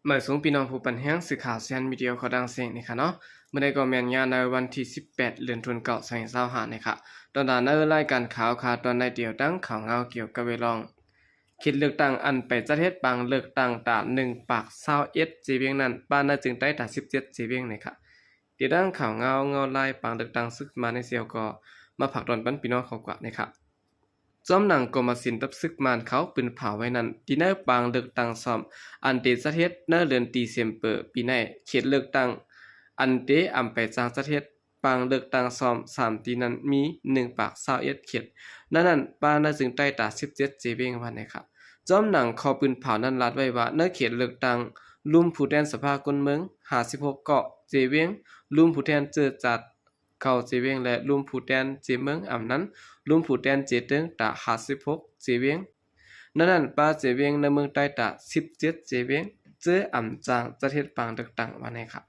เมื่อสูงพี่น้องผู้ปันแห้งสื่อข่าวเซียนมีเดียเขาดังเสียงนี่ค่ะเนาะเมื่อใดก็แม่นงานในวันที่18เดือนธันวาคม2025นี่ค่ะตอนนั้นรายการข่าวค่ะตอนในเดียวตั้งข่าวเงาเกี่ยวกับเวลองคิดเลือกตั้งอันไปประเทศบางเลือกตั้งตา1ปาก21จีเวียงนั้นป้านน่าจึงได้ตา17จีเวียงนี่ค่ะเดียวตั้งข่าวเงาลายปางเลือกตั้งซึกมาในเซียวก็มาผักดอนปันพี่น้องเขากว่านี่ค่ะจอมหนังกรมศิลป์ตับซึกมานเขาปืนเผาไว้นั้นที่เนอปางเลือกตั้งซ่อมอันเตสะเทศเนอเดือนตีเซมเปอร์ปีในเขตเลือกตั้งอันเตอำไปจางสะเทศปางเลือกตั้งซ่อม3ตีนั้นมี1ปาก21เขตนั้นปางน่าจึงใต้ตา17เจเวงวันนะครับจอมหนังคอปืนเผานั้นรัดไว้ว่าเนอเขตเลือกตั้งลุมผู้แทนสภาคนเมือง56เกาะเจเวงลุมผู้แทนเจอจัดเข้าเจเวงและลุมผู้แทนเจเมืองอำนั้นลุมผู้แทนเจเติงตา56เจเวงนั้นป้าเจเวงในเมืองใต้ตา17เจเวงเจออำจางประเทศปางเลือกตั้งวันนี้ครับ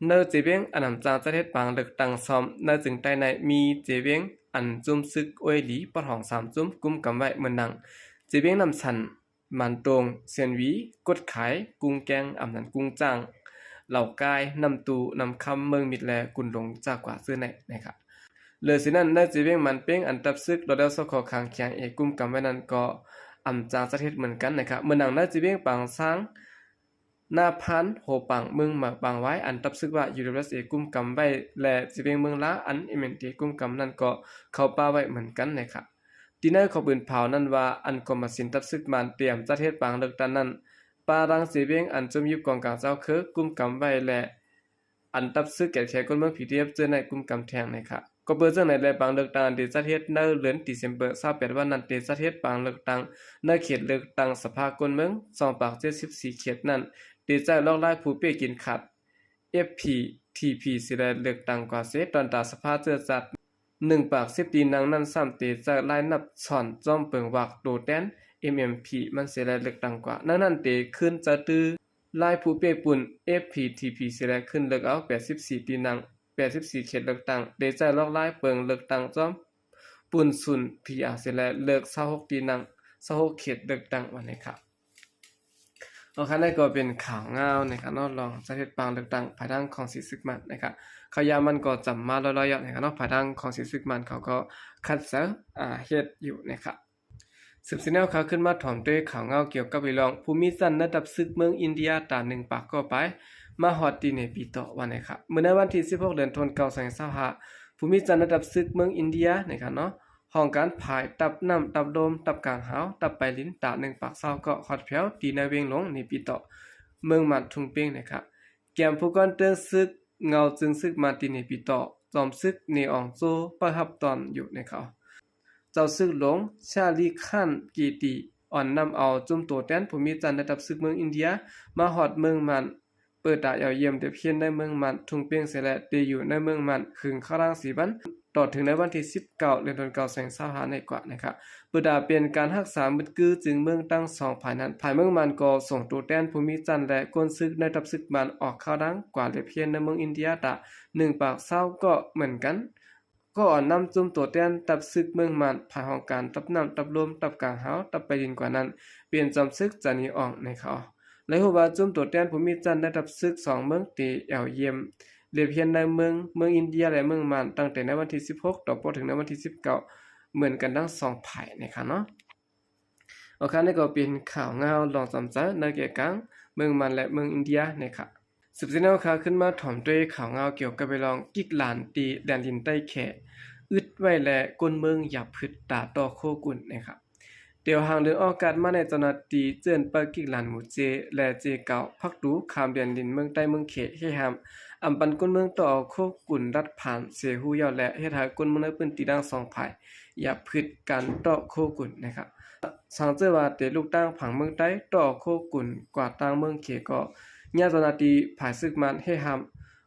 เนอเจเวงอันอำจางประเทศปางเลือกตั้งซ้อมเนอจึงใต้ในมีเจเวงอันจุ่มซึกอวยหลีปะห้อง3จุ่มกุมกำไว้เหมือนนังเจเวงนำสันมันตรงเซียนหวีกดขายกุ้งแกงอำนั้นกุ้งจ้างเหล่ากายนำตูนำคำเมืองมิดแลกุนหลงจากกว่าซื้อในนะครับเหลือสินั้นได้จีเวงมันเป้งอันตับซึกเราได้สขอคางเคียงเอกุมกำไว้นั้นก็อำจางประเทศเหมือนกันนะครับเมื่อนังได้จีเวงปางช้างหน้าพันโหปังเมืองหมากบางไว้อันตับซึกว่า UWSA กุมกำไว้และจีเวงเมืองละอัน MNT กุมกำนั้นก็เข้าป่าไว้เหมือนกันนะครับดินเนอร์เขาปืนเผานั้นว่าอันกรมศิลป์ตับซึกมันเตรียมประเทศปางเลือกตั้งนั้นปารังจีเวงอันจมยุบกองกลางเจ้าคือกุมกำไว้และอันตับซึกแก่แขกคนเมืองผีเทียบเจอในกุมกำแทงนะครับก็เปิดจังในแลบางเลือกตั้งที่ประเทศในเดือนธันวาคม28วันนั้นที่ประเทศบางเลือกตั้งในเขตเลือกตั้งสภาคนเมือง274เขตนั้นที่ใจลอกลายผู้เป้กินขัด FPTP สิได้เลือกตั้งกว่าเสตอนตาสภาเจอจัด1ปาก10ตีนางนั้น3ตีจะลายนับช่อนจอมเปิงวักโดแตน MMP มันสิได้เลือกตั้งกว่านั้นเตขึ้นจะตื้อลายผู้เป้ปุ่น FPTP สิได้ขึ้นเลือกเอา84ตีนาง84เขตเลือกตั้งได้ใจลอกลายเปิงเลือกตั้งจอมปุ่นสุน PR สิได้เลือก26ตีนาง26เขตเลือกตั้งวันนี้ครับเอาคันได้ก็เป็นข่าวเงานะครับเนาะลองประเทศปางเลือกตั้งภายทางของสีซึกมันนะครับเขายามันก็จำมาลอยๆนะครับเนาะภายทางของสีซึกมันเขาก็คัดเสเฮ็ดอยู่นะครับสืบสิแนวข่าวขึ้นมาถ่อมด้วยข่าวเงาเกี่ยวกับวิลองภูมิสันระดับซึกเมืองอินเดียตา1ปากก็ไปมาฮอดตีในปีต่อวันนะครับเมื่อในวันที่16เดือนธันวาคม2025ภูมิสันระดับซึกเมืองอินเดียนะครับเนาะห้องการผายตับน้ำตับโดมตับกลางหาวตับไปลิ้นตา1ปาก20ก็ฮอดแผ่วตีในเวงหลงในปีต่อเมืองมันทุ่งเป้งนะครับแกมผู้ก่อนเตือนซึกเงาจึงซึกมาตีในปีต่อจอมซึกเนอองโซประทับตอนอยู่นะครับเจ้าซึกหลงชาลีคันกีตีอ่อนนำเอาจุ่มตัวแตนภูมิจันทร์ระดับซึกเมืองอินเดียมาฮอดเมืองมันเปิดตาเยี่ยมเดเพียนในเมืองมันทุ่งเปียงเสและตีอยู่ในเมืองมันขึงข้าร่าง4วันต่อถึงในวันที่19เดือนธันวาคม2025ในกว่านะครับเปิดตาเป็นการรักษามึดกือจึงเมืองตั้ง2ภายนั้นภายเมืองมันก็ส่งตัวแตนภูมิจันทร์และกวนซึกในระดับซึกมันออกข้าร่างกว่าเดเพียนในเมืองอินเดียตา1ปาก20ก็เหมือนกันก็อ่อนนำจุ่มตัวแตนตับซึกเมืองมันภายของการตับน้ำตับลมตับกลางหาวตับไปดินกว่านั้นเปลี่ยนจอมซึกจานีออกในเขาและฮู้ว่าจุ่มตัวแตนภูมิจันทร์ระดับซึก2เมืองตีเยี่ยมเรียบเพียนในเมืองอินเดียและเมืองมันตั้งแต่ในวันที่16ต่อถึงในวันที่19เหมือนกันทั้ง2ฝ่ายนะครับเนาะโอเคนี่ก็เป็นข่าวเงาลองจำใจในเกี่ยวกับเมืองมันและเมืองอินเดียนะครับสืบสิแนวข่าวขึ้นมาถ่อมด้วยข่าวเงาเกี่ยวกับไปลองกิกหลานตีแดนดินใต้แขอึดไว้และก้นเมืองอย่าพึดตาต่อโคกุนนะครับเดี๋ยวห่างเดินออกการมาในจนาตีเจิ้นปากิกหลานหมู่เจและเจเก่าพักดูคามแดนดินเมืองใต้เมืองเขให้หามอำปันก้นเมืองต่อโคกุนรัดผ่านเสหูยาวและเฮ็ดให้ก้นเมืองในพื้นที่ดัง2ภายอย่าพึดการต่อโคกุนนะครับสังเจอว่าเตลูกตั้งผังเมืองใต้ต่อโคกุนกว่าต่างเมืองเขก็ญาตินาตีภายซึกมันให้หาม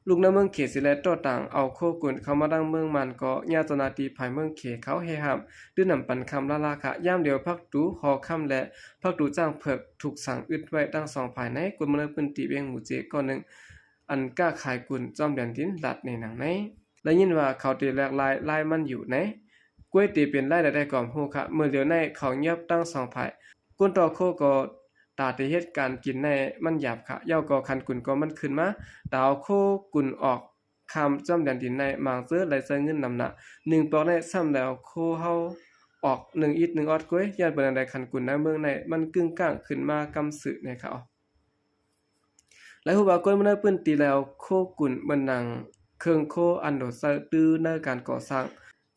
ลูกในเมืองเขสิและต่อต่างเอาโคกุนเข้ามาดังเมืองมันก็ญาตินาตีภายเมืองเขเขาให้หามด้วยนำปันคำละค่ะย่ามเดียวพักดูหอค่ำและพักดูจ้างเพิกถูกสั่งอึดไว้ตั้ง2ภายในกุนเมืองพื้นที่เวียงหมู่เจก็นึงอันกล้าขายกุนจอมแดนดินลัดในหนังในและยินว่าเขาตีแลกลายมันอยู่ในกล้วยตีเป็นไล่ได้ก่อนฮู้ค่ะเมื่อเดียวในเขาเงียบตั้ง2ภายกุนต่อโคก็ ตาที่เฮ็ดการกินในมันหยาบค่ะเย้าก็คันกุนก็มันขึ้นมาดาวโคกุนออกคำจำแดนดินในมางซื้อไหลใส่เงินนำหนัก1ปอกในซ้ำแล้วโคเฮาออก1อิด1ออดก้วยย่านเปิ้นใดคันกุนในเมืองในมันกึ่งกลางขึ้นมากำสึในเขาและฮู้ว่าก้นมันปื้นตีแล้วโคกุนมันนังเครื่องโคอันโดเซอร์ตื้อในการก่อสร้าง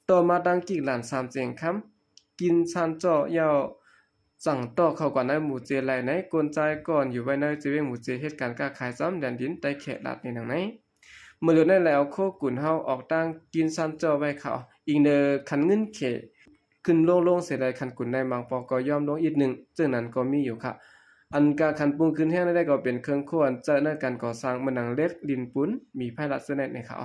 ต่อมาดังกิกหลาน3เจียงคำกินซานจ่อยาวสั่งต่อเข้ากว่าในหมู่เจไหลในกลใจก่อนอยู่ไว้ในจีเวงหมู่เจเหตุการณ์ค้าขายซ้ำแดนดินใต้เขตลาดในหนังไหนเมื่อเหลือได้แล้วโคกุนเฮาออกตั้งกินซานจ่อไว้เขาอีกเนอคันเงินเขขึ้นลงเสียได้คันกุนในบางปอก็ยอมลงอีกหนึ่งซึ่งนั้นก็มีอยู่ค่ะอันกาคันปุงขึ้นแห้งได้ก็เป็นเครื่องโคอันเจอในการก่อสร้างมันหนังเล็ดดินปุ้นมีไผลัดเสนในเขา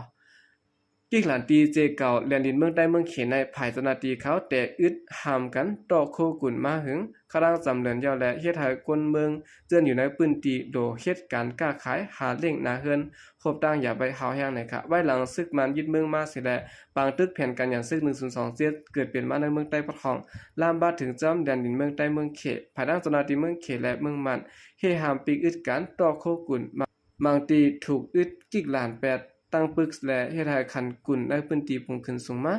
กิกหลานตีเจเก่าแลนดินเมืองใต้เมืองเขนในภายสนาตีเขาแต่อึดหามกันต่อโคกุนมาหึงครั้งจำเดินยาวและเฮ็ดให้คนเมืองเจือนอยู่ในปื้นตีโดเฮ็ดการค้าขายหาเล่งนาเฮือนครบตั้งอย่าไปหาวแห้งในค่ะไว้หลังซึกมันยึดเมืองมาสิแลปางตึกแผ่นกันอย่างซึก1027เกิดเป็นมาในเมืองใต้ปะทองลามบาถึงจอมแดนดินเมืองใต้เมืองเขภายดังสนาตีเมืองเขและเมืองมันเฮหามปีกอึดกันต่อโคกุนบางตีถูกอึดกิกหลาน8ตั้งปึกและเฮ็ดให้คันกุนได้ปื้นตีปุ่งขึ้นสูงมา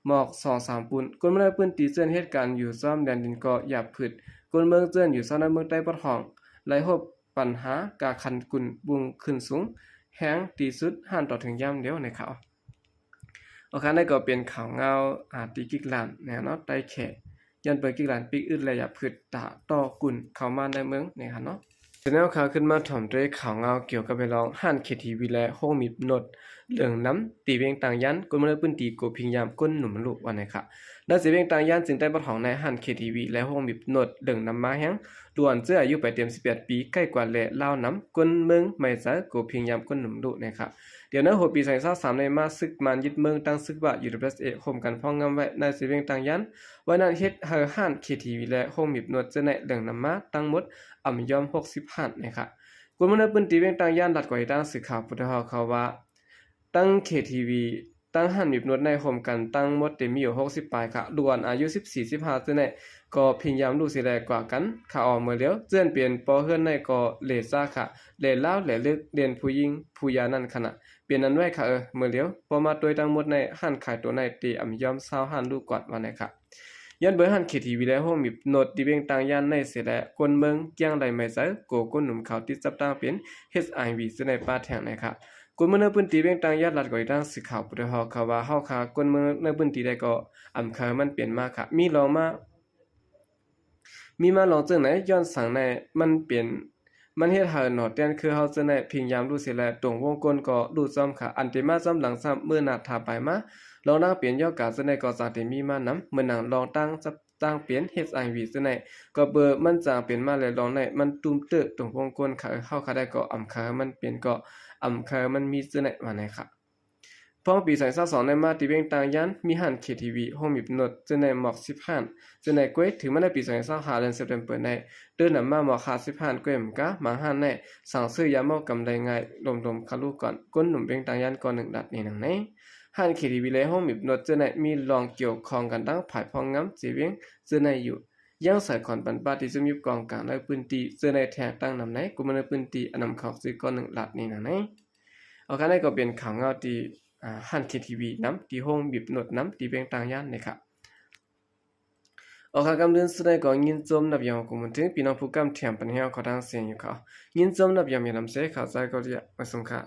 หมอก 2-3 ปุ่นคนบ่ได้ปื้นตีเจือนเหตุการณ์อยู่ซ้อมแดนดินก็หยาบพืชคนเมืองเจือนอยู่ซ้อในเมืองใต้ปะทองไหลพบปัญหากาคันกุนบุงขึ้นสูงแฮงตีสุดห่านต่อถึงย่ำเดียวในเขาโอเคนั่นก็เป็นข่าวเงาตีกิกหลานแนวเนาะใต้แขยันเปิดกิกหลานปีกอึดและหยาบพืชตาต่อกุนเข้ามาในเมืองนะครับเนาะแนวข่าวขึ้นมาถ่อมด้วยข่าวเงาเกี่ยวกับไปลองห้านเคทีวีและห้องมีนดเหลืองน้ำตีเวียงต่างยันก้นมะปื้นตีโกพิงยามก้นหนุ่มลูกวันไหนค่ะและสีเวียงต่างยันจึงได้ประทองในห้านเคทีวีและห้องมีนดเหลืองน้ำมาแห้งด่วนเสื้ออายุไปเต็ม18ปีใกล้กว่าและเล่าน้ำก้นเมืองไม่ซะโกพิงยามก้นหนุ่มลูกนะครับเดี๋ยวนั้นหัวปี2023ในมาซึกมันยึดเมืองตั้งซึกว่าอยู่ในประเทศข่มกันพ้องงำไว้ในสีเวียงต่างยันวันนั้นเฮ็ดเฮอห้านเคทีวีและห้องมีนดจะในเหลืองน้ำมาตั้งหมดยอม60หันนะครับกุมนปืนตีเวียงต่างย่านดัดกว่าตั้งสื่อข่าวพุทธเฮาเขาว่าตั้ง KTV ตั้งหันมีบนวดในโฮมกันตั้งหมดเต็มมีอยู่60ปลายค่ะล้วนอายุ14-15ซึ่งในก็พยายามดูสิแลกว่ากันข่าวออกเมื่อแล้วเจื้อนเปลี่ยนปอเฮือนในก็เลซ่าค่ะเลลาวและลึกเรียนผู้หญิงผู้ยานั่นขณะเปลี่ยนนั้นไว้ค่ะเมื่อแล้วพอมาโดยทั้งหมดในหันขายตัวในตียอม20หันลูกกอดว่าไหนค่ะยันเบอร์หันเคทีวีและห้องมีโนดดีเบียงต่างยันในเสียและคนเมืองเกียงไหลไม่ใส่โกก้นหนุ่มเขาติดจับตั้งเป็น HIV ซึ่งในป้าแทงนะครับคนเมืองในพื้นที่เบียงต่างยันหลัดก่อยตั้งสิข่าวปุถุฮอเขาว่าเฮาค่ะคนเมืองในพื้นที่ได้ก็คามันเปลี่ยนมาค่ะมีลองมาลองจังไหนย้อนสั่งในมันเปลี่ยนมันเฮ็ดให้หนอดแดนคือเฮาจะได้พยายามรู้สิแลตรงวงกลก็ดูซ้อมค่ะอันที่มาซ้ำหลังซ้ำมื้อหน้าถ้าไปมาลองนั่งเปลี่ยนย่อกาจะได้ก็สาที่มีมานำมื้อหนังลองตั้งเปลี่ยน HIV จะได้ก็เบอร์มันจางเป็นมาแล้วลองได้มันตุ้มเตอตรงวงกลค่ะเฮาค่ะได้ก็ค่ะมันเปลี่ยนก็ค่ะมันมีจะได้ว่าไหนค่ะพอปี2022ในมาติเวงต่างยันมีหัน KTV ห้องมีนดจะในหมอก10หันจะในก้วยถึงมันในปี2025เดือนเซปเทมเบอร์ในเดือนนำมาหมอกขา10หันก้วยมกะมาหันในสั่งซื้อยาเมากำไรง่ายลมๆคาลูก่อนก้นหนุ่มเวงต่างยันก่อน1ดัดนี่นังในหัน KTV และห้องมีนดจะในมีลองเกี่ยวข้องกันตั้งภายพองงำจีเวงจะในอยู่ยังใส่ขอนปันปาที่จะมีกองกลางในพื้นที่จะในแทงตั้งนำในกุมันในพื้นที่อนำของซื้อก่อน1ดัดนี่นังในเอาคันได้ก็เป็นข่าวเงาที่หัน KTV น้ำตีห้องบีบหนดน้ำตีเบียงต่างย่านนะครับออกกำเดินสุดท้ายก็ยินจมนับยาวกุมถึงพี่น้องผู้กำเทียมปัญหาเขาทางเสียงอยู่เขายินจมนับยาวมีลำเสข่าวใจก็จะมาส่งค่ะ